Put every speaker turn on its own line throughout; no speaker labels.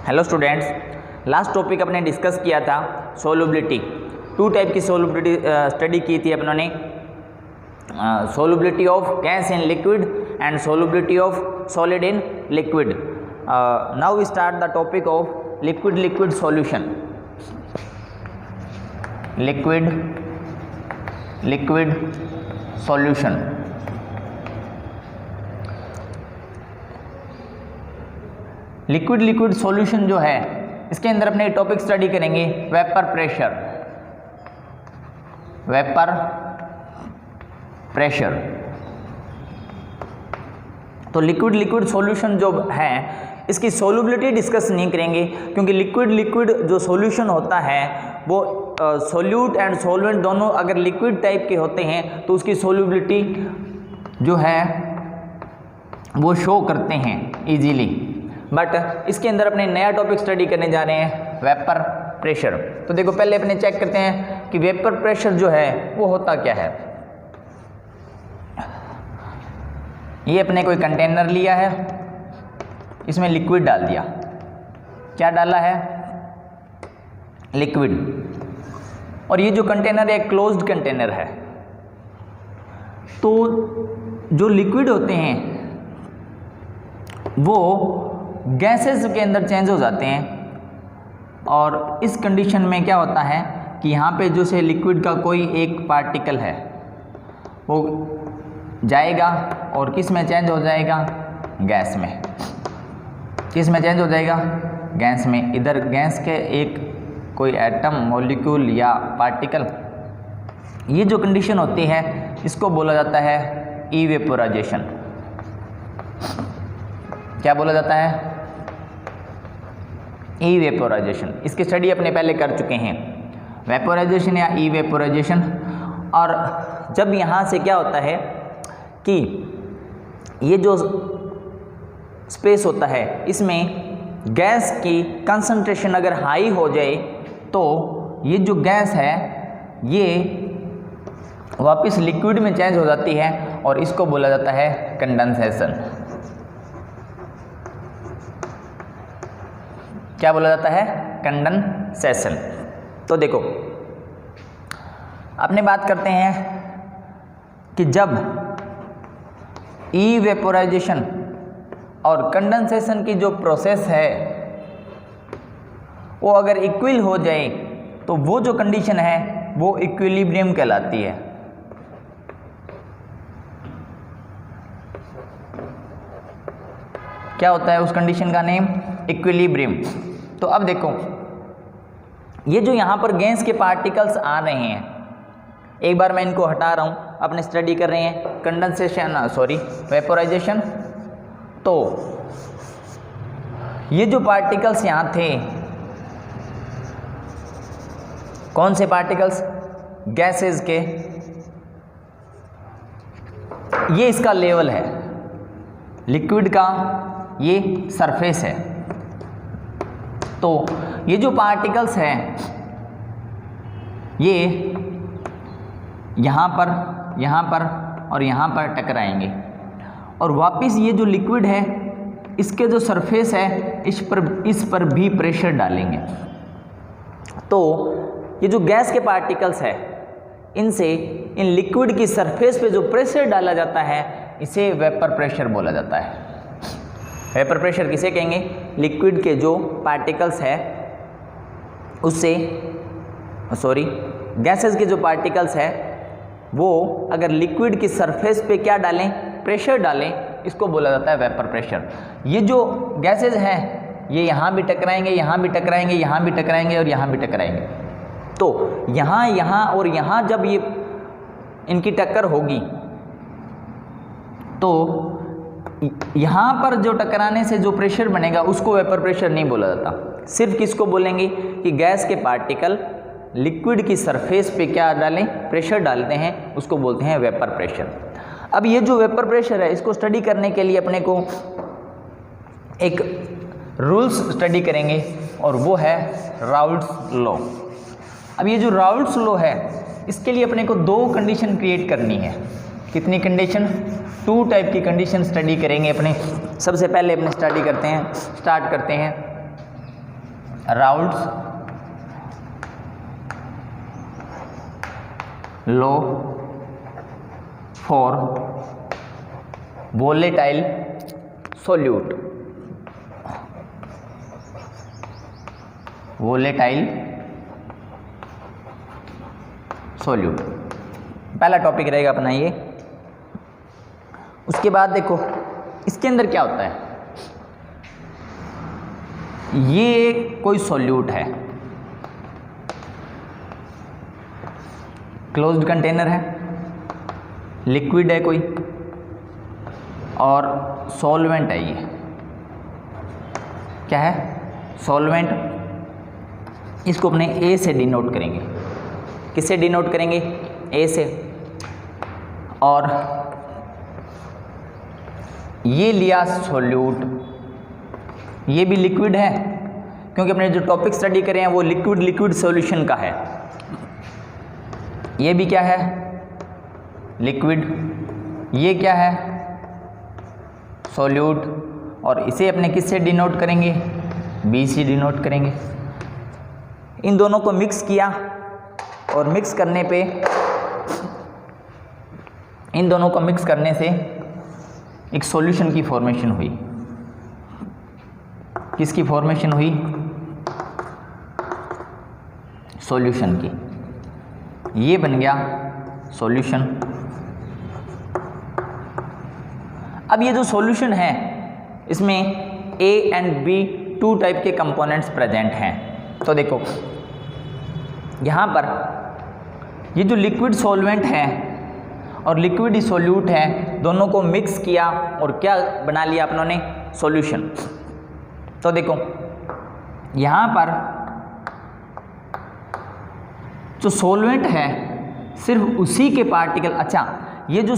Hello students, last topic अपने discuss किया था सोलुबिलिटी। टू टाइप की सोलुबिलिटी स्टडी की थी अपनों ने, solubility of gas in liquid and solubility of solid in liquid. Now we start the topic of liquid liquid solution. Liquid liquid solution. Liquid liquid solution जो है, इसके अंदर अपने टॉपिक स्टडी करेंगे वेपर प्रेशर। Vapour pressure. तो liquid liquid solution जो है इसकी सोल्यूबिलिटी डिस्कस नहीं करेंगे, क्योंकि लिक्विड लिक्विड जो सॉल्यूशन होता है वो सोल्यूट एंड सॉल्वेंट दोनों अगर लिक्विड टाइप के होते हैं तो उसकी सोल्यूबिलिटी जो है वो शो करते हैं इजीली। बट इसके अंदर अपने नया टॉपिक स्टडी करने जा रहे हैं वेपर प्रेशर। तो देखो, पहले अपने चेक करते हैं कि वेपर प्रेशर जो है वो होता क्या है। ये अपने कोई कंटेनर लिया है, इसमें लिक्विड डाल दिया। क्या डाला है? लिक्विड। और ये जो कंटेनर है क्लोज्ड कंटेनर है। तो जो लिक्विड होते हैं वो गैसेस के अंदर चेंज हो जाते हैं, और इस कंडीशन में क्या होता है कि यहाँ पे जो से लिक्विड का कोई एक पार्टिकल है वो जाएगा और किस में चेंज हो जाएगा? गैस में। किस में चेंज हो जाएगा? गैस में। इधर गैस के एक कोई एटम, मॉलिक्यूल या पार्टिकल, ये जो कंडीशन होती है इसको बोला जाता है इवेपोराइजेशन। क्या बोला जाता है? इवेपोराइजेशन। इसकी स्टडी अपने पहले कर चुके हैं, वेपोराइजेशन या इवेपोराइजेशन। और जब यहाँ से क्या होता है कि ये जो स्पेस होता है इसमें गैस की कंसंट्रेशन अगर हाई हो जाए तो ये जो गैस है ये वापस लिक्विड में चेंज हो जाती है, और इसको बोला जाता है कंडेंसेशन। क्या बोला जाता है? कंडेंसेशन। तो देखो, अपने बात करते हैं कि जब इवेपोराइजेशन और कंडेंसेशन की जो प्रोसेस है वो अगर इक्वल हो जाए तो वो जो कंडीशन है वो इक्विलिब्रियम कहलाती है। क्या होता है उस कंडीशन का नेम? इक्विलिब्रियम। तो अब देखो, ये जो यहाँ पर गैस के पार्टिकल्स आ रहे हैं, एक बार मैं इनको हटा रहा हूँ, अपने स्टडी कर रहे हैं कंडेंसेशन, वेपोराइजेशन। तो ये जो पार्टिकल्स यहाँ थे, कौन से पार्टिकल्स? गैसेस के। ये इसका लेवल है, लिक्विड का ये सरफेस है। तो ये जो पार्टिकल्स हैं ये यहाँ पर और यहाँ पर टकराएंगे, और वापस ये जो लिक्विड है इसके जो सरफेस है इस पर भी प्रेशर डालेंगे। तो ये जो गैस के पार्टिकल्स है इनसे इन लिक्विड की सरफेस पे जो प्रेशर डाला जाता है इसे वेपर प्रेशर बोला जाता है। वेपर प्रेशर किसे कहेंगे? लिक्विड के जो पार्टिकल्स है उससे, गैसेस के जो पार्टिकल्स है वो अगर लिक्विड की सरफेस पे क्या डालें? प्रेशर डालें, इसको बोला जाता है वेपर प्रेशर। ये जो गैसेस हैं ये यहाँ भी टकराएंगे, यहाँ भी टकराएंगे, यहाँ भी टकराएंगे और यहाँ भी टकराएंगे। तो यहाँ और यहाँ जब ये इनकी टक्कर होगी तो यहाँ पर जो टकराने से जो प्रेशर बनेगा उसको वेपर प्रेशर नहीं बोला जाता। सिर्फ किसको बोलेंगे कि गैस के पार्टिकल लिक्विड की सरफेस पे क्या डालें? प्रेशर डालते हैं, उसको बोलते हैं वेपर प्रेशर। अब ये जो वेपर प्रेशर है इसको स्टडी करने के लिए अपने को एक रूल्स स्टडी करेंगे, और वो है राउल्ट्स लॉ। अब ये जो राउल्ट्स लॉ है इसके लिए अपने को दो कंडीशन क्रिएट करनी है। कितनी कंडीशन? टू टाइप की कंडीशन स्टडी करेंगे अपने। सबसे पहले अपने स्टार्ट करते हैं Raoult's law for volatile solute, volatile solute पहला टॉपिक रहेगा अपना ये। उसके बाद देखो इसके अंदर क्या होता है, ये कोई सोल्यूट है, क्लोज्ड कंटेनर है, लिक्विड है कोई, और सॉल्वेंट है। ये क्या है, सॉल्वेंट। इसको अपने ए से डिनोट करेंगे, किससे डिनोट करेंगे, ए से। और ये लिया सोल्यूट, ये भी लिक्विड है क्योंकि अपने जो टॉपिक स्टडी करें हैं वो लिक्विड लिक्विड सॉल्यूशन का है। ये भी क्या है, लिक्विड। ये क्या है, सोल्यूट। और इसे अपने किससे डिनोट करेंगे, बी से डिनोट करेंगे। इन दोनों को मिक्स किया और मिक्स करने पे, इन दोनों को मिक्स करने से एक सॉल्यूशन की फॉर्मेशन हुई। किसकी फॉर्मेशन हुई, सॉल्यूशन की। ये बन गया सॉल्यूशन। अब ये जो सॉल्यूशन है इसमें A and B two type के कंपोनेंट्स प्रेजेंट हैं। तो देखो यहाँ पर ये जो लिक्विड सॉल्वेंट है और लिक्विड सोल्यूट है, दोनों को मिक्स किया और क्या बना लिया अपनों ने, सॉल्यूशन। तो देखो यहाँ पर जो सॉल्वेंट है सिर्फ उसी के पार्टिकल, अच्छा ये जो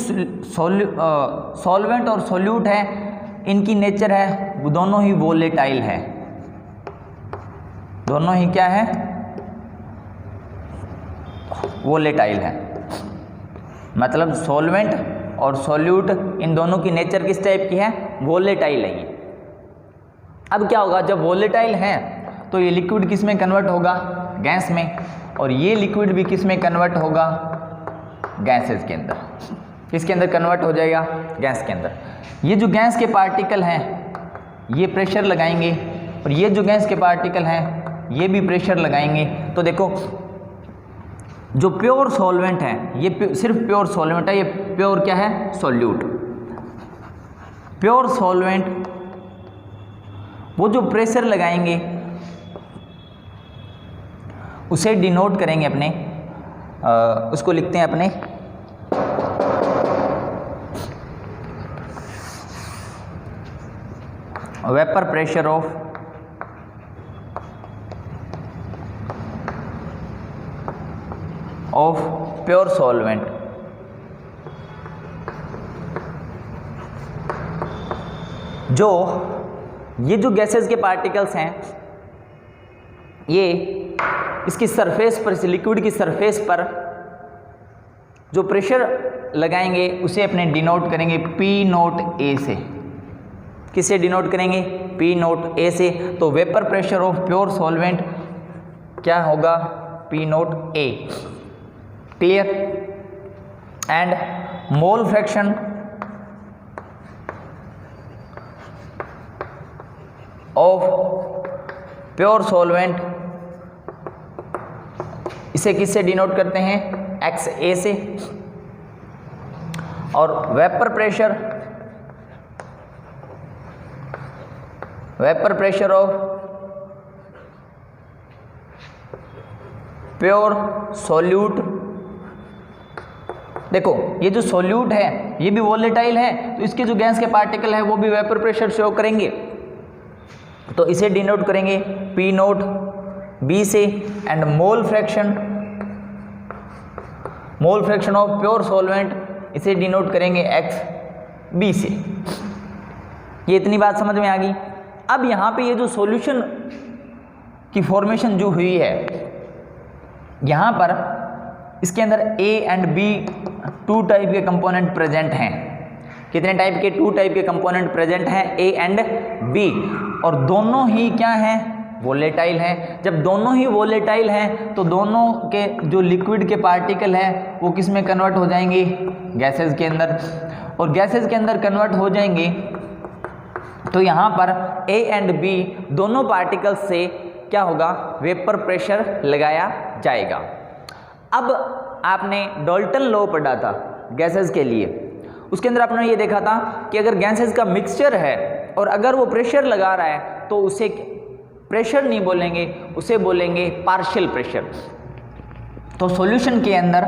सॉल्वेंट और सोल्यूट है इनकी नेचर है वो दोनों ही वोलेटाइल है, दोनों ही क्या है, वोलेटाइल है। मतलब सॉल्वेंट और सोल्यूट इन दोनों की नेचर किस टाइप की है, वोलेटाइल है ये। अब क्या होगा, जब वोलेटाइल है तो ये लिक्विड किस में कन्वर्ट होगा, गैस में, और ये लिक्विड भी किस में कन्वर्ट होगा, गैसेस के अंदर। किसके अंदर कन्वर्ट हो जाएगा, गैस के अंदर। ये जो गैस के पार्टिकल हैं ये प्रेशर लगाएंगे और ये जो गैस के पार्टिकल हैं ये भी प्रेशर लगाएंगे। तो देखो जो प्योर सॉल्वेंट है ये सिर्फ प्योर सॉल्वेंट है, ये प्योर क्या है, सोल्यूट। प्योर सॉल्वेंट वो जो प्रेशर लगाएंगे उसे डिनोट करेंगे अपने, उसको लिखते हैं अपने vapour pressure of pure solvent. जो ये जो गैसेस के पार्टिकल्स हैं ये इसकी सरफेस पर, इस लिक्विड की सरफेस पर जो प्रेशर लगाएंगे उसे अपने डिनोट करेंगे पी नोट ए से। किससे डिनोट करेंगे, पी नोट ए से। तो vapour pressure of pure solvent क्या होगा, P note A. Clear. And mole fraction of pure solvent, इसे किससे डिनोट करते हैं, एक्स ए से। और vapour pressure of pure solute. देखो ये जो सोल्यूट है ये भी वोलेटाइल है तो इसके जो गैस के पार्टिकल है वो भी वेपर प्रेशर शो करेंगे, तो इसे डिनोट करेंगे पी नोट बी से। And mole fraction of pure solvent, इसे डिनोट करेंगे एक्स बी से। ये इतनी बात समझ में आ गई। अब यहाँ पे ये जो सॉल्यूशन की फॉर्मेशन जो हुई है, यहाँ पर इसके अंदर A and B two type के कंपोनेंट प्रेजेंट हैं। कितने टाइप के, टू टाइप के कंपोनेंट प्रेजेंट हैं, ए एंड बी। और दोनों ही क्या हैं, वोलेटाइल हैं। जब दोनों ही वोलेटाइल हैं तो दोनों के जो लिक्विड के पार्टिकल हैं वो किस में कन्वर्ट हो जाएंगे, गैसेस के अंदर, और गैसेस के अंदर कन्वर्ट हो जाएंगे तो यहाँ पर A एंड B दोनों पार्टिकल्स से क्या होगा, वेपर प्रेशर लगाया जाएगा। अब आपने डाल्टन लॉ पढ़ा था गैसेस के लिए, उसके अंदर आपने ये देखा था कि अगर गैसेस का मिक्सचर है और अगर वो प्रेशर लगा रहा है तो उसे प्रेशर नहीं बोलेंगे, उसे बोलेंगे पार्शियल प्रेशर। तो सॉल्यूशन के अंदर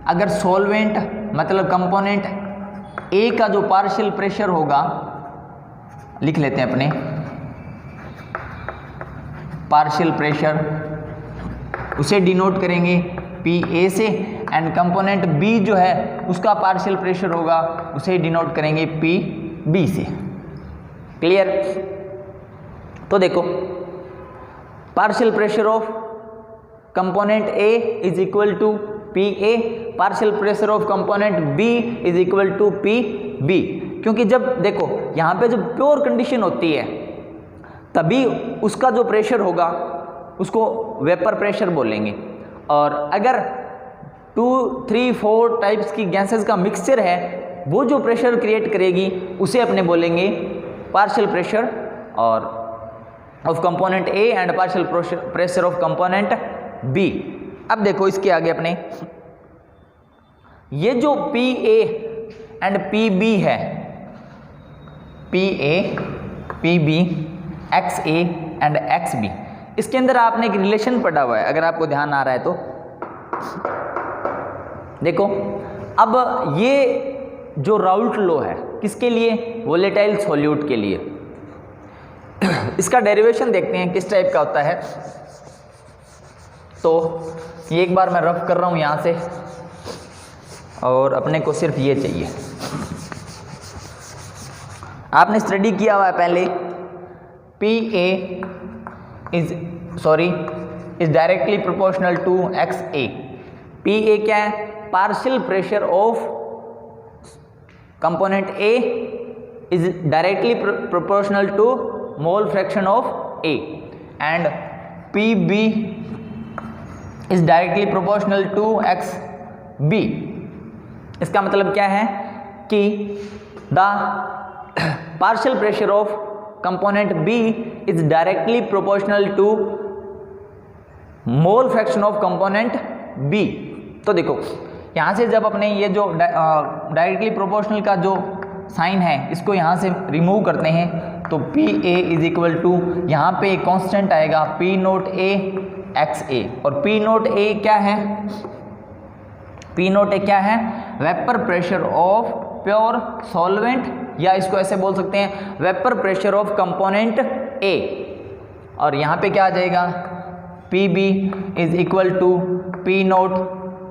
अगर सॉल्वेंट मतलब कंपोनेंट ए का जो पार्शियल प्रेशर होगा, लिख लेते हैं अपने, पार्शियल प्रेशर उसे डिनोट करेंगे PA से, एंड कंपोनेंट B जो है उसका पार्शियल प्रेशर होगा उसे डिनोट करेंगे PB से। क्लियर? तो देखो, partial pressure of component A is equal to PA, partial pressure of component B is equal to PB। क्योंकि जब देखो यहाँ पे जब प्योर कंडीशन होती है तभी उसका जो प्रेशर होगा उसको वेपर प्रेशर बोलेंगे, और अगर 2, 3, 4 टाइप्स की गैसेस का मिक्सचर है वो जो प्रेशर क्रिएट करेगी उसे अपने बोलेंगे पार्शियल प्रेशर और of component A and partial pressure of component B। अब देखो इसके आगे अपने ये जो PA एंड PB है, PA, PB, XA and XB, इसके अंदर आपने एक रिलेशन पढ़ा हुआ है अगर आपको ध्यान आ रहा है तो। देखो अब ये जो राउल्ट लॉ है किसके लिए, वोलेटाइल सॉल्यूट के लिए। इसका डेरिवेशन देखते हैं किस टाइप का होता है। तो ये एक बार मैं रफ कर रहा हूं यहां से, और अपने को सिर्फ ये चाहिए। आपने स्टडी किया हुआ है पहले, PA is directly proportional to XA। PA क्या है, partial pressure of component A is directly proportional to mole fraction of A, and PB is directly proportional to XB। इसका मतलब क्या है कि the partial pressure of component B is directly proportional to mole fraction of component B। तो देखो यहाँ से जब अपने ये जो डायरेक्टली प्रोपोर्शनल का जो साइन है इसको यहाँ से रिमूव करते हैं तो PA इज इक्वल टू, यहाँ पे एक कांस्टेंट आएगा P नोट A XA, और P नोट A क्या है, P नोट A क्या है, vapour pressure of pure solvent, या इसको ऐसे बोल सकते हैं vapour pressure of component A, और यहाँ पे क्या आ जाएगा PB is equal to P naught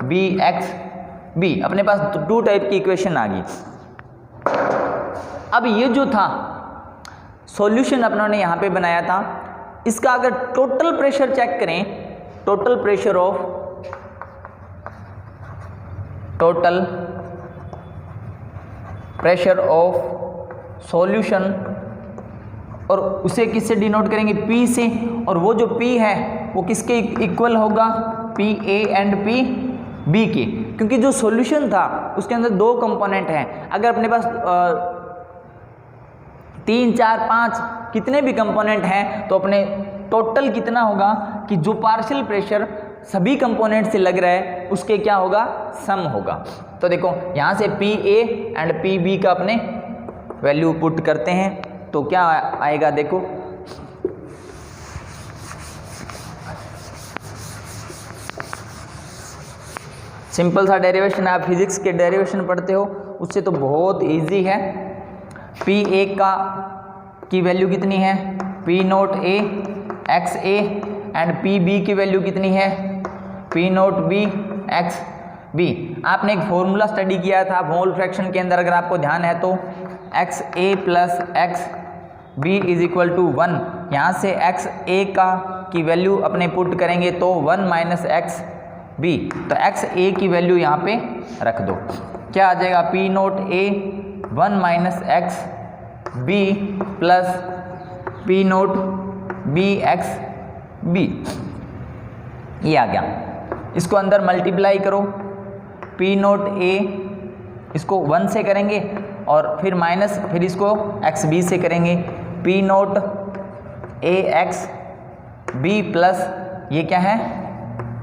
B XB। अपने पास 2 टाइप की इक्वेशन आ गई। अब ये जो था सॉल्यूशन अपनों ने यहाँ पे बनाया था, इसका अगर टोटल प्रेशर चेक करें, टोटल प्रेशर ऑफ सॉल्यूशन, और उसे किससे डिनोट करेंगे, P से, और वो जो P है वो किसके इक्वल होगा, PA एंड PB के, क्योंकि जो सॉल्यूशन था उसके अंदर 2 कंपोनेंट हैं। अगर अपने पास 3, 4, 5 कितने भी कंपोनेंट हैं तो अपने टोटल कितना होगा कि जो पार्शियल प्रेशर सभी कंपोनेंट से लग रहा है उसके क्या होगा, सम होगा। तो देखो यहाँ से PA एंड PB का अपने वैल्यू पुट करते हैं तो क्या आएगा, देखो सिंपल सा डेरिवेशन, आप फिजिक्स के डेरिवेशन पढ़ते हो उससे तो बहुत इजी है। PA की वैल्यू कितनी है, P naught A XA, and PB की वैल्यू कितनी है, P नोट B XB। आपने एक फॉर्मूला स्टडी किया था मोल फ्रैक्शन के अंदर, अगर आपको ध्यान है तो XA plus XB is equal to 1। यहाँ से XA की वैल्यू अपने पुट करेंगे तो 1 माइनस XB, तो XA की वैल्यू यहाँ पे रख दो, क्या आ जाएगा, P naught A 1 minus XB plus P naught B X B, ये आ गया। इसको अंदर मल्टीप्लाई करो, पी नोट ए इसको 1 से करेंगे और फिर माइनस, फिर इसको एक्स बी से करेंगे, पी नोट ए एक्स बी प्लस ये क्या है,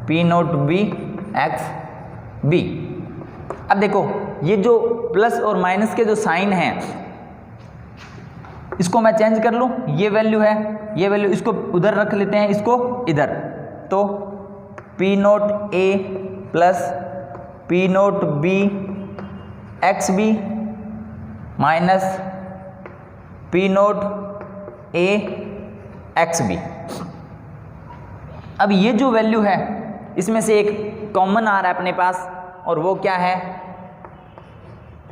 P note B X B. अब देखो ये जो प्लस और माइनस के जो साइन हैं इसको मैं चेंज कर लूँ, ये वैल्यू है, ये वैल्यू इसको उधर रख लेते हैं, इसको इधर, तो P note A plus P note B X B minus P note A x B. अब ये जो वैल्यू है इसमें से एक कॉमन आ रहा है अपने पास, और वो क्या है,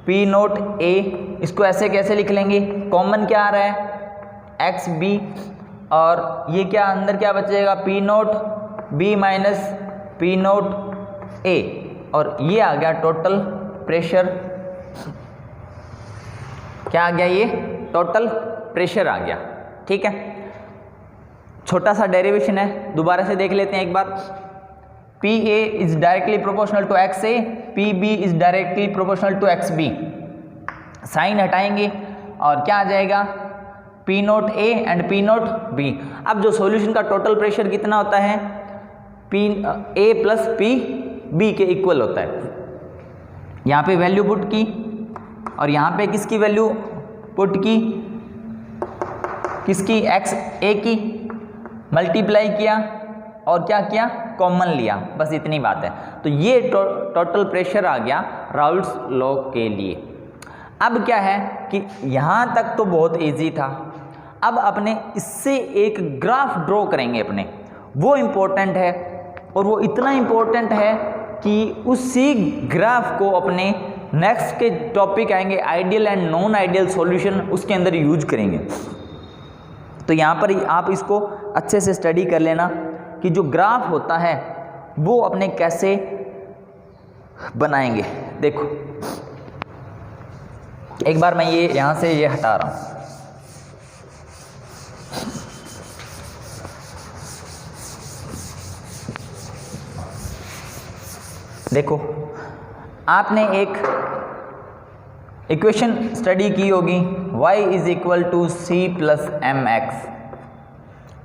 पी नोट ए, इसको ऐसे कैसे लिख लेंगे, कॉमन क्या आ रहा है एक्स बी, और ये क्या अंदर क्या बचेगा, P note B minus P note A, और ये आ गया टोटल प्रेशर, क्या आ गया, ये टोटल प्रेशर आ गया। ठीक है, छोटा सा डेरिवेशन है, दोबारा से देख लेते हैं एक बार। P A is directly proportional to X A, P B is directly proportional to X B, sign हटाएंगे और क्या आ जाएगा, P note A and P note B. अब जो सॉल्यूशन का टोटल प्रेशर कितना होता है, P A plus P B के इक्वल होता है। यहाँ पे वैल्यू पुट की और यहाँ पे किसकी वैल्यू पुट की, किसकी, एक्स ए की, मल्टीप्लाई किया और क्या किया, कॉमन लिया, बस इतनी बात है। तो ये टोटल प्रेशर आ गया राउल्ट्स लॉ के लिए। अब क्या है कि यहाँ तक तो बहुत इजी था, अब अपने इससे एक ग्राफ ड्रॉ करेंगे अपने, वो इम्पोर्टेंट है, और वो इतना इम्पोर्टेंट है कि उसी ग्राफ को अपने नेक्स्ट के टॉपिक आएंगे ideal and non ideal solution, उसके अंदर यूज करेंगे। तो यहाँ पर आप इसको अच्छे से स्टडी कर लेना कि जो ग्राफ होता है वो अपने कैसे बनाएंगे। देखो एक बार मैं ये यहाँ से ये हटा रहा हूँ, देखो आपने एक इक्वेशन स्टडी की होगी, y is equal to c plus m x,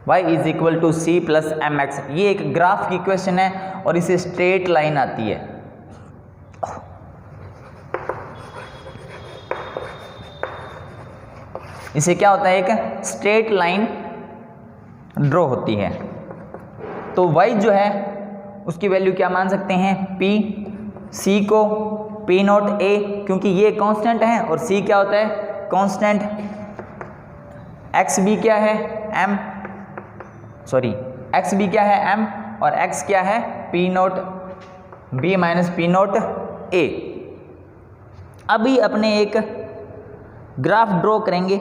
y is equal to c plus m x. ये एक ग्राफ की इक्वेशन है और इसे स्ट्रेट लाइन आती है। इसे क्या होता है, एक स्ट्रेट लाइन ड्रॉ होती है। तो y जो है उसकी वैल्यू क्या मान सकते हैं, p, c को p नॉट a, क्योंकि ये कांस्टेंट है और c क्या होता है, कांस्टेंट, x b क्या है m, सॉरी x b क्या है m, और x क्या है p not b minus p not a। अभी अपने एक ग्राफ ड्रॉ करेंगे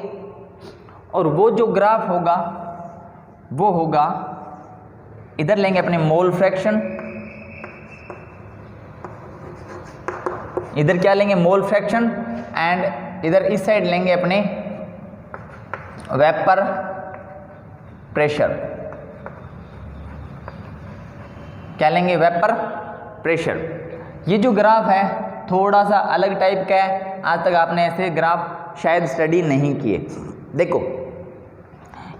और वो जो ग्राफ होगा वो होगा, इधर लेंगे अपने मोल फ्रैक्शन, इधर क्या लेंगे मोल फ्रैक्शन, एंड इधर इस साइड लेंगे अपने वेपर प्रेशर। क्या लेंगे, वेपर प्रेशर। ये जो ग्राफ है थोड़ा सा अलग टाइप का है, आज तक आपने ऐसे ग्राफ शायद स्टडी नहीं किए। देखो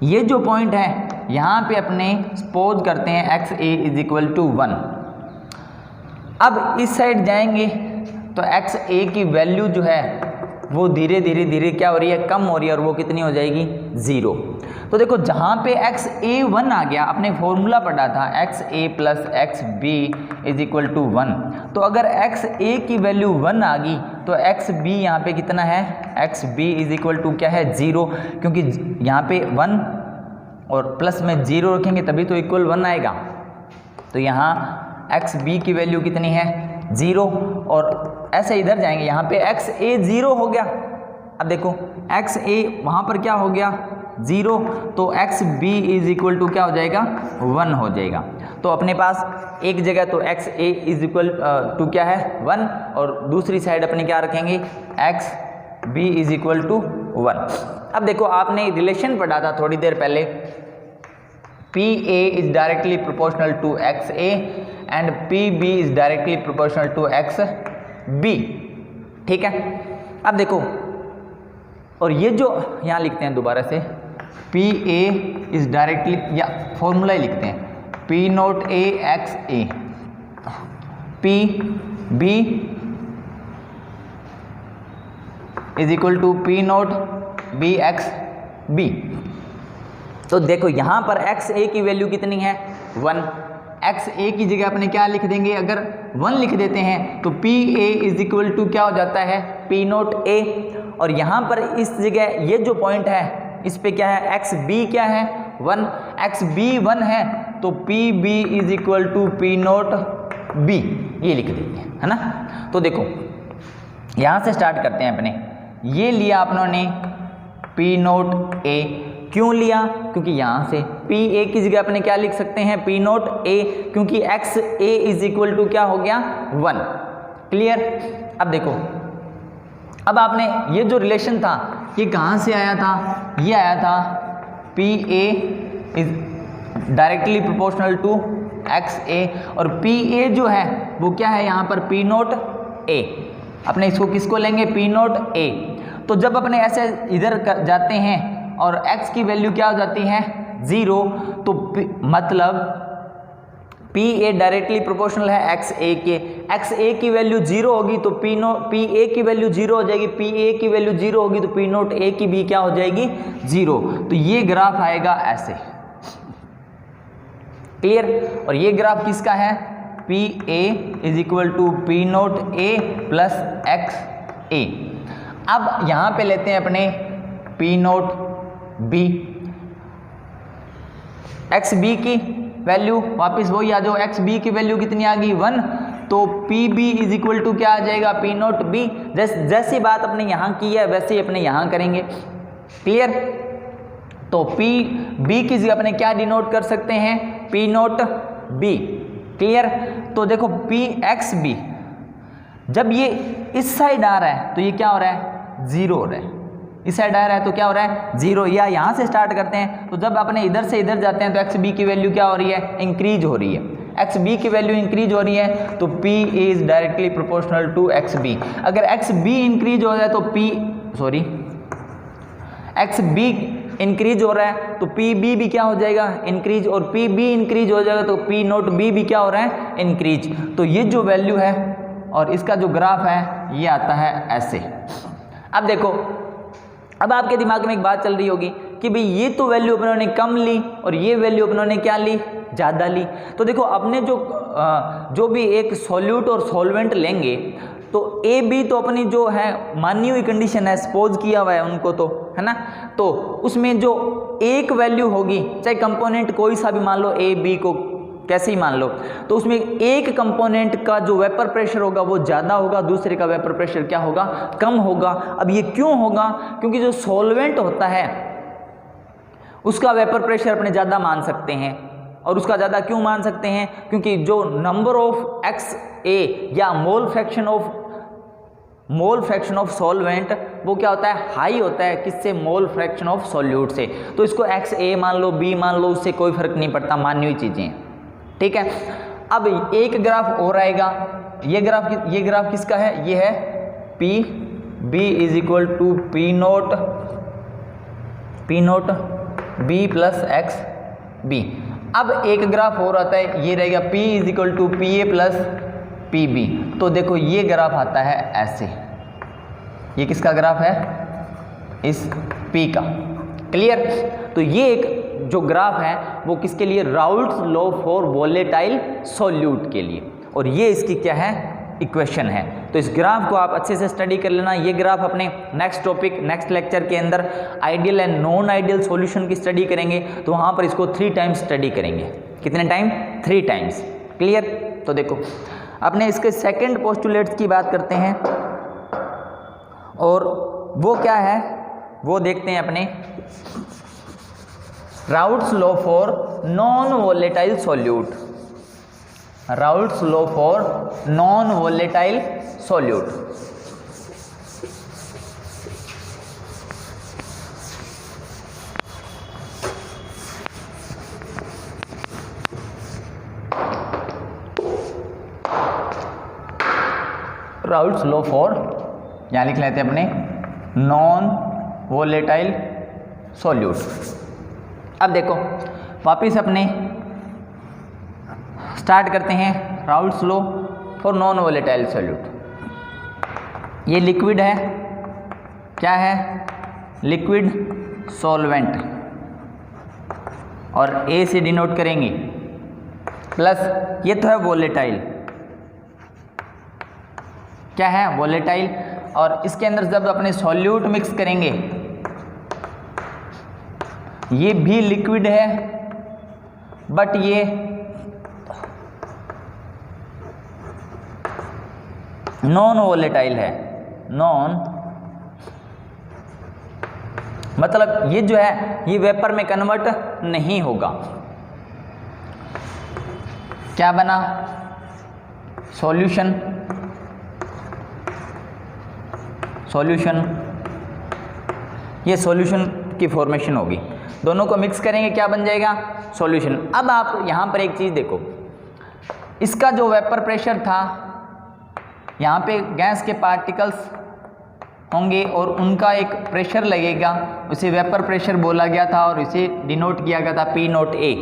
ये जो पॉइंट है यहाँ पे अपने सपोज करते हैं x a is equal to 1। अब इस साइड जाएंगे तो एक्स ए की वैल्यू जो है वो धीरे धीरे क्या हो रही है, कम हो रही है, और वो कितनी हो जाएगी, 0। तो देखो जहाँ पे एक्स ए 1 आ गया, आपने फॉर्मूला पढ़ा था x a plus x b is equal to 1। तो अगर एक्स ए की वैल्यू 1 आ गई तो एक्स बी यहाँ पे कितना है, x b is equal to क्या है, 0, क्योंकि यहाँ पे 1 और प्लस में 0 रखेंगे तभी तो इक्वल 1 आएगा। तो यहाँ एक्स बी की वैल्यू कितनी है, 0, और ऐसे इधर जाएंगे यहाँ पे एक्स ए 0 हो गया। अब देखो एक्स ए वहाँ पर क्या हो गया, 0, तो x b is equal to क्या हो जाएगा, 1 हो जाएगा। तो अपने पास एक जगह तो x a is equal to क्या है, 1, और दूसरी साइड अपने क्या रखेंगे, x b is equal to 1। अब देखो आपने रिलेशन पढ़ा था थोड़ी देर पहले, PA is directly proportional to XA and PB is directly proportional to XB। ठीक है, अब देखो, और ये जो यहाँ लिखते हैं दोबारा से, PA is directly, या फॉर्मूला ही लिखते हैं, P naught A XA, PB is equal to P naught B XB। तो देखो यहाँ पर XA की वैल्यू कितनी है 1, XA की जगह अपने क्या लिख देंगे, अगर 1 लिख देते हैं तो PA इज इक्वल टू क्या हो जाता है P नोट A, और यहाँ पर इस जगह ये जो पॉइंट है इस पे क्या है XB क्या है 1, XB 1 है तो PB is equal to P naught B, ये लिख देंगे, है ना। तो देखो यहाँ से स्टार्ट करते हैं अपने, ये लिया आपने P नोट A, क्यों लिया, क्योंकि यहाँ से PA की जगह अपने क्या लिख सकते हैं P नोट A, क्योंकि XA इज इक्वल टू क्या हो गया 1। क्लियर। अब देखो, अब आपने ये जो रिलेशन था ये कहाँ से आया था, ये आया था PA is directly proportional to XA, और PA जो है वो क्या है यहाँ पर P नोट A, अपने इसको किसको लेंगे P नोट A। तो जब अपने ऐसे इधर जाते हैं और x की वैल्यू क्या हो जाती है 0, तो मतलब PA डायरेक्टली प्रोपोर्शनल है XA के, XA की वैल्यू 0 होगी तो PA की वैल्यू 0 हो जाएगी, PA की वैल्यू 0 होगी तो P नोट A की भी क्या हो जाएगी 0। तो ये ग्राफ आएगा ऐसे। क्लियर। और ये ग्राफ किसका है, PA is equal to P naught A plus XA। अब यहाँ पे लेते हैं अपने P नोट B, XB की वैल्यू वापस वही आ जाओ, XB की वैल्यू कितनी आ गई 1, तो PB इज इक्वल टू क्या आ जाएगा P नोट B। जैसी बात अपने यहाँ की है वैसे ही अपने यहाँ करेंगे। क्लियर। तो PB की जगह अपने क्या डिनोट कर सकते हैं P नोट B। क्लियर। तो देखो PXB जब ये इस साइड आ रहा है तो ये क्या हो रहा है 0 हो रहा है, इस साइड आ रहा है तो क्या हो रहा है 0, या यहाँ से स्टार्ट करते हैं तो जब अपने इधर से इधर जाते हैं तो XB की वैल्यू क्या हो रही है इंक्रीज हो रही है, XB की वैल्यू इंक्रीज हो रही है तो P is directly proportional to XB। अगर XB इंक्रीज हो जाए तो XB इंक्रीज हो रहा है तो PB भी क्या हो जाएगा इंक्रीज, और PB इंक्रीज हो जाएगा तो P नोट B भी क्या हो रहा है इंक्रीज। तो ये जो वैल्यू है और इसका जो ग्राफ है ये आता है ऐसे। अब देखो, अब आपके दिमाग में एक बात चल रही होगी कि भाई ये तो वैल्यू अपनों ने कम ली और ये वैल्यू अपनों ने क्या ली ज़्यादा ली। तो देखो अपने जो भी एक सॉल्यूट और सॉल्वेंट लेंगे तो ए बी तो अपनी जो है मानी हुई कंडीशन है, सपोज किया हुआ है उनको, तो है ना। तो उसमें जो एक वैल्यू होगी, चाहे कंपोनेंट कोई सा भी मान लो, ए बी को कैसे ही मान लो, तो उसमें एक कंपोनेंट का जो वेपर प्रेशर होगा वो ज़्यादा होगा, दूसरे का वेपर प्रेशर क्या होगा कम होगा। अब ये क्यों होगा, क्योंकि जो सॉल्वेंट होता है उसका वेपर प्रेशर अपने ज़्यादा मान सकते हैं, और उसका ज़्यादा क्यों मान सकते हैं, क्योंकि जो नंबर ऑफ XA या मोल फ्रैक्शन ऑफ सॉल्वेंट वो क्या होता है हाई होता है, किससे मोल फ्रैक्शन ऑफ सॉल्यूट से। तो इसको XA मान लो, B मान लो, उससे कोई फर्क नहीं पड़ता, मानी हुई चीज़ें हैं। ठीक है। अब एक ग्राफ और आएगा, ये ग्राफ किसका है, ये है PB is equal to P naught B plus XB। अब एक ग्राफ और आता है, ये रहेगा P is equal to PA plus PB। तो देखो ये ग्राफ आता है ऐसे, ये किसका ग्राफ है, इस P का। क्लियर। तो ये एक जो ग्राफ है वो किसके लिए, Raoult's law for volatile solute के लिए, और ये इसकी क्या है इक्वेशन है। तो इस ग्राफ को आप अच्छे से स्टडी कर लेना। ये ग्राफ अपने नेक्स्ट टॉपिक नेक्स्ट लेक्चर के अंदर ideal and non ideal solution की स्टडी करेंगे, तो वहाँ पर इसको 3 टाइम्स स्टडी करेंगे। कितने टाइम, 3 टाइम्स। क्लियर। तो देखो अपने इसके सेकंड पोस्टुलेट्स की बात करते हैं, और वो क्या है वो देखते हैं अपने, Raoult's law for non volatile solute, Raoult's law for non volatile solute. Raoult's law for, यहाँ लिख लेते हैं अपने, नॉन वोलेटाइल सॉल्यूट। अब देखो वापिस अपने स्टार्ट करते हैं Raoult's law for non volatile solute. ये लिक्विड है, क्या है, लिक्विड सॉल्वेंट, और ए से डिनोट करेंगे, प्लस ये तो है वोलेटाइल, क्या है, वोलेटाइल, और इसके अंदर जब अपने सॉल्यूट मिक्स करेंगे, ये भी लिक्विड है बट ये नॉन वोलेटाइल है, नॉन मतलब ये जो है ये वेपर में कन्वर्ट नहीं होगा। क्या बना, सॉल्यूशन, सॉल्यूशन, ये सॉल्यूशन की फॉर्मेशन होगी, दोनों को मिक्स करेंगे क्या बन जाएगा, सॉल्यूशन। अब आप यहाँ पर एक चीज़ देखो, इसका जो वेपर प्रेशर था, यहाँ पे गैस के पार्टिकल्स होंगे और उनका एक प्रेशर लगेगा, उसे वेपर प्रेशर बोला गया था और इसे डिनोट किया गया था पी नोट ए।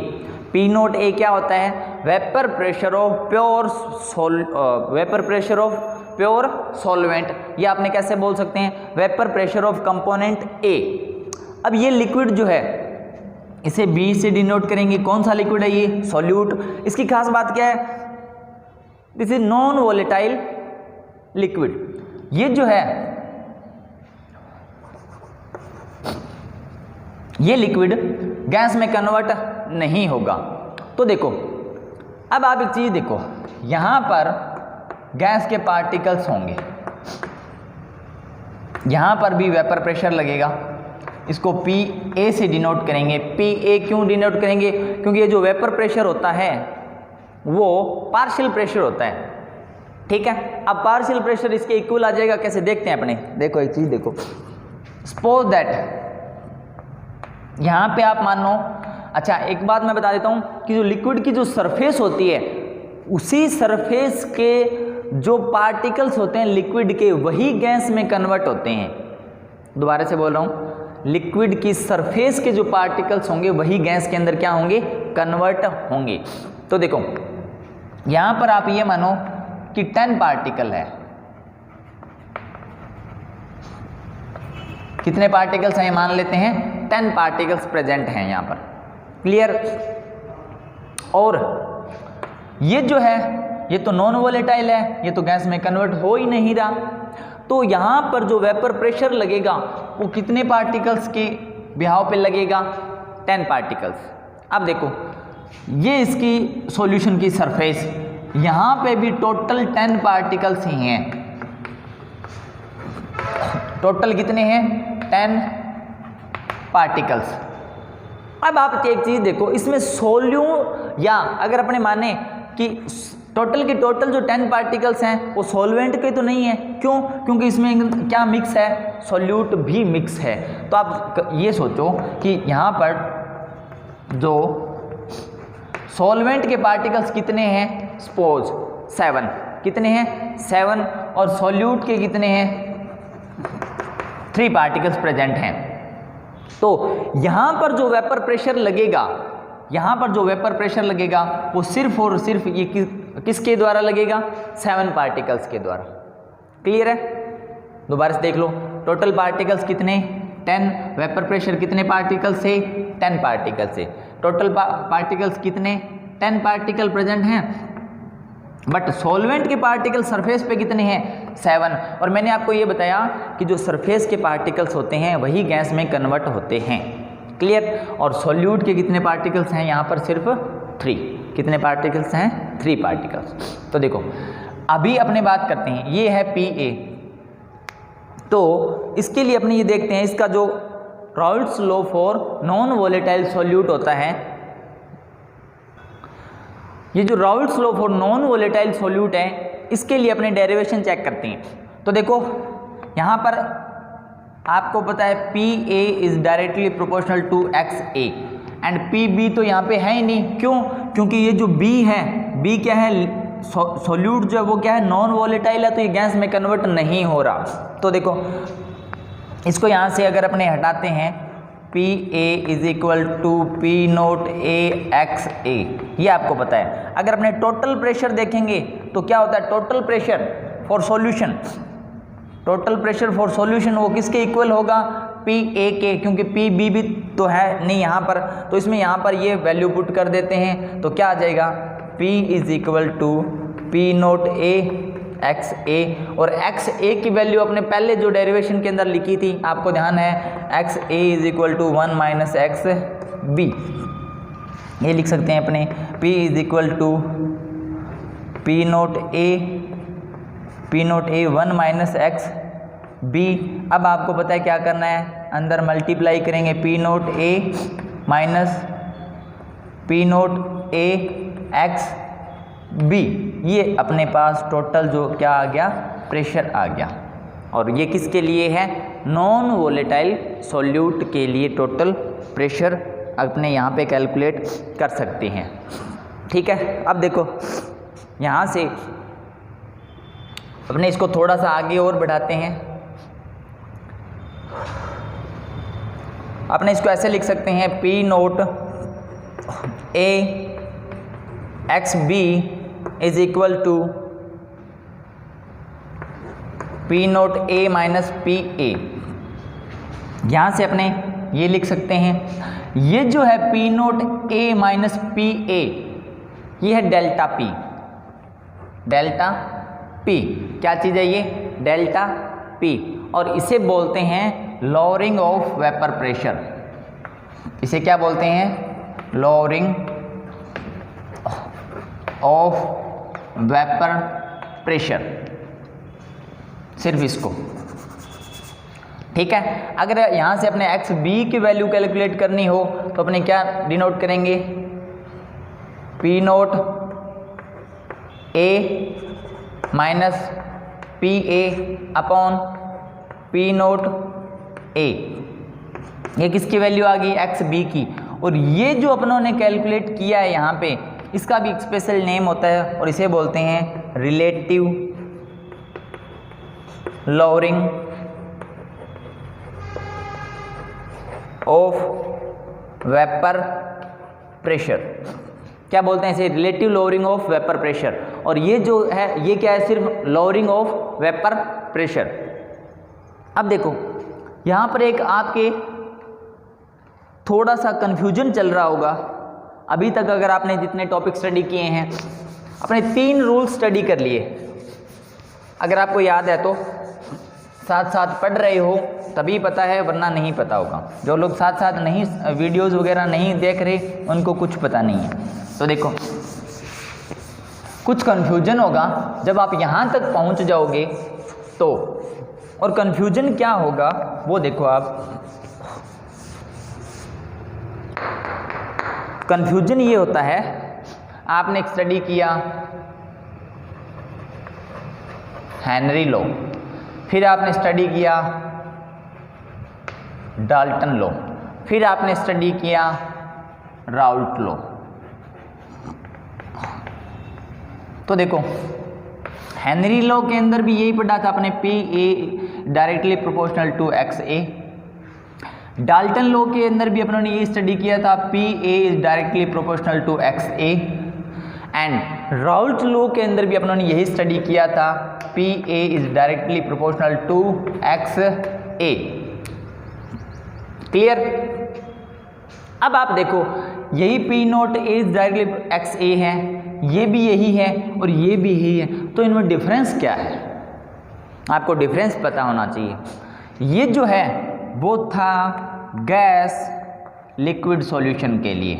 पी नोट ए क्या होता है, vapour pressure of pure vapour pressure of pure solvent, या आपने कैसे बोल सकते हैं, वेपर प्रेशर ऑफ कंपोनेंट ए। अब ये लिक्विड जो है इसे बी से डिनोट करेंगे, कौन सा लिक्विड है ये, सॉल्यूट। इसकी खास बात क्या है, this is non volatile liquid. ये जो है ये लिक्विड गैस में कन्वर्ट नहीं होगा। तो देखो अब आप एक चीज देखो, यहां पर गैस के पार्टिकल्स होंगे, यहां पर भी वेपर प्रेशर लगेगा, इसको पी ए से डिनोट करेंगे। पी ए क्यों डिनोट करेंगे, क्योंकि ये जो वेपर प्रेशर होता है वो पार्शियल प्रेशर होता है, ठीक है। अब पार्शियल प्रेशर इसके इक्वल आ जाएगा, कैसे देखते हैं अपने, देखो एक चीज देखो, सपोज दैट यहाँ पे आप मान लो, अच्छा एक बात मैं बता देता हूँ कि जो लिक्विड की जो सरफेस होती है, उसी सरफेस के जो पार्टिकल्स होते हैं लिक्विड के, वही गैस में कन्वर्ट होते हैं। दोबारा से बोल रहा हूँ, लिक्विड की सरफेस के जो पार्टिकल्स होंगे वही गैस के अंदर क्या होंगे, कन्वर्ट होंगे। तो देखो यहाँ पर आप ये मानो कि 10 पार्टिकल है, कितने पार्टिकल्स हैं मान लेते हैं, 10 पार्टिकल्स प्रेजेंट हैं यहाँ पर, क्लियर। और ये जो है ये तो नॉन वोलेटाइल है, ये तो गैस में कन्वर्ट हो ही नहीं रहा, तो यहाँ पर जो वेपर प्रेशर लगेगा वो कितने पार्टिकल्स के बिहाव पे लगेगा, 10 पार्टिकल्स। अब देखो ये इसकी सॉल्यूशन की सरफेस, यहाँ पे भी टोटल 10 पार्टिकल्स ही हैं, टोटल कितने हैं, 10 पार्टिकल्स। अब आप एक चीज देखो, इसमें सोल्यू, या अगर अपने माने कि टोटल के टोटल जो 10 पार्टिकल्स हैं वो सॉल्वेंट के तो नहीं है, क्यों, क्योंकि इसमें क्या मिक्स है, सॉल्यूट भी मिक्स है। तो आप ये सोचो कि यहाँ पर जो सॉल्वेंट के पार्टिकल्स कितने हैं, सपोज 7, कितने हैं 7, और सॉल्यूट के कितने हैं 3 पार्टिकल्स प्रेजेंट हैं। तो यहाँ पर जो वेपर प्रेशर लगेगा, यहाँ पर जो वेपर प्रेशर लगेगा वो सिर्फ और सिर्फ ये किसके द्वारा लगेगा, 7 पार्टिकल्स के द्वारा, क्लियर है। दोबारा से देख लो, टोटल पार्टिकल्स कितने, 10, वेपर प्रेशर कितने पार्टिकल से, 10 पार्टिकल से, टोटल पार्टिकल्स कितने, 10 पार्टिकल प्रेजेंट हैं, बट सॉल्वेंट के पार्टिकल सरफेस पे कितने हैं, 7। और मैंने आपको ये बताया कि जो सरफेस के पार्टिकल्स होते हैं वही गैस में कन्वर्ट होते हैं, क्लियर। और सॉल्यूट के कितने पार्टिकल्स हैं यहाँ पर, सिर्फ 3। कितने पार्टिकल्स हैं, 3 पार्टिकल्स। तो देखो अभी अपने बात करते हैं, ये है PA, तो इसके लिए अपने ये देखते हैं, इसका जो Raoult's law for non volatile solute होता है, ये जो Raoult's law for non volatile solute है, इसके लिए अपने डेरिवेशन चेक करते हैं। तो देखो यहाँ पर आपको पता है PA is directly proportional to XA and PB तो यहाँ पे है ही नहीं, क्यों, क्योंकि ये जो B है, B क्या है, सोल्यूट जो है वो क्या है, नॉन वॉलेटाइल है, तो ये गैस में कन्वर्ट नहीं हो रहा। तो देखो इसको यहाँ से अगर अपने हटाते हैं, P A is equal to P note A X A, ये आपको पता है। अगर अपने टोटल प्रेशर देखेंगे तो क्या होता है, total pressure for solution, total pressure for solution वो किसके इक्वल होगा, पी ए के, क्योंकि पी बी भी तो है नहीं यहाँ पर, तो इसमें यहाँ पर ये वैल्यू पुट कर देते हैं, तो क्या आ जाएगा, P is equal to P note A X A, और एक्स ए की वैल्यू अपने पहले जो डेरिवेशन के अंदर लिखी थी आपको ध्यान है, x a is equal to 1 minus x B, ये लिख सकते हैं अपने, P is equal to P note a 1 minus x B. अब आपको पता है क्या करना है, अंदर मल्टीप्लाई करेंगे पी नोट ए माइनस पी नोट ए एक्स बी, ये अपने पास टोटल जो क्या आ गया, प्रेशर आ गया। और ये किसके लिए है, नॉन वोलेटाइल सॉल्यूट के लिए टोटल प्रेशर अपने यहाँ पे कैलकुलेट कर सकते हैं। ठीक है, अब देखो यहाँ से अपने इसको थोड़ा सा आगे और बढ़ाते हैं, अपने इसको ऐसे लिख सकते हैं, p note A x b is equal to P note A minus P a. यहाँ से अपने ये लिख सकते हैं, ये जो है P note A minus P A, ये है डेल्टा पी, डेल्टा पी क्या चीज़ है ये, डेल्टा पी, और इसे बोलते हैं लोअरिंग ऑफ वेपर प्रेशर। इसे क्या बोलते हैं, लोअरिंग ऑफ वेपर प्रेशर, सिर्फ इसको। ठीक है, अगर यहाँ से अपने एक्स बी की वैल्यू कैलकुलेट करनी हो तो अपने क्या डिनोट करेंगे, P note A minus P A upon P note A, ये किसकी वैल्यू आ गई, एक्स बी की। और ये जो अपनों ने कैलकुलेट किया है यहाँ पे, इसका भी एक स्पेशल नेम होता है और इसे बोलते हैं relative lowering of vapour pressure. क्या बोलते हैं इसे, relative lowering of vapour pressure. और ये जो है ये क्या है, सिर्फ लोअरिंग ऑफ वेपर प्रेशर। अब देखो यहाँ पर एक आपके थोड़ा सा कंफ्यूजन चल रहा होगा अभी तक, अगर आपने जितने टॉपिक स्टडी किए हैं, अपने 3 रूल स्टडी कर लिए, अगर आपको याद है तो साथ साथ पढ़ रहे हो तभी पता है, वरना नहीं पता होगा। जो लोग साथ साथ नहीं वीडियोस वगैरह नहीं देख रहे उनको कुछ पता नहीं है। तो देखो कुछ कंफ्यूजन होगा जब आप यहाँ तक पहुँच जाओगे तो, और कंफ्यूजन क्या होगा वो देखो आप। कंफ्यूजन ये होता है, आपने एक स्टडी किया हेनरी लॉ, फिर आपने स्टडी किया डाल्टन लॉ, फिर आपने स्टडी किया राउल्ट लॉ। तो देखो हेनरी लॉ के अंदर भी यही पढ़ा था अपने, P A directly proportional to X A. Dalton law के अंदर भी अपनों ने ये स्टडी किया था, P A is directly proportional to X A. And Raoult law के अंदर भी अपनों ने यही स्टडी किया था, P A is directly proportional to X A. Clear? अब आप देखो यही P note A is directly X A है, ये भी यही है और ये भी यही है, तो इनमें डिफरेंस क्या है आपको डिफरेंस पता होना चाहिए। ये जो है वो था गैस लिक्विड सॉल्यूशन के लिए,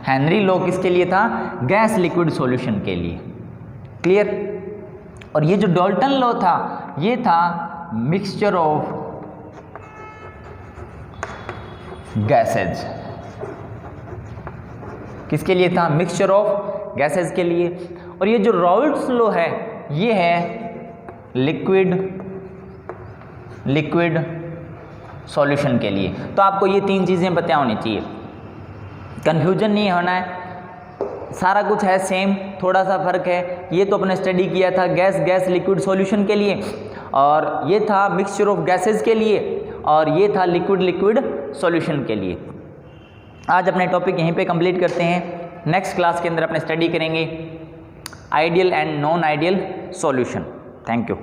हेनरी लॉ किसके लिए था, गैस लिक्विड सॉल्यूशन के लिए। क्लियर? और ये जो डाल्टन लॉ था ये था मिक्सचर ऑफ गैसेज, किसके लिए था, मिक्सचर ऑफ गैसेज के लिए। और ये जो राउल्ट्स लॉ है ये है लिक्विड सॉल्यूशन के लिए। तो आपको ये 3 चीज़ें पता होनी चाहिए, कंफ्यूजन नहीं होना है। सारा कुछ है सेम, थोड़ा सा फर्क है। ये तो अपने स्टडी किया था गैस लिक्विड सॉल्यूशन के लिए, और ये था मिक्सचर ऑफ गैसेस के लिए, और ये था लिक्विड सॉल्यूशन के लिए। आज अपने टॉपिक यहीं पे कंप्लीट करते हैं। नेक्स्ट क्लास के अंदर अपने स्टडी करेंगे ideal and non ideal solution. Thank you.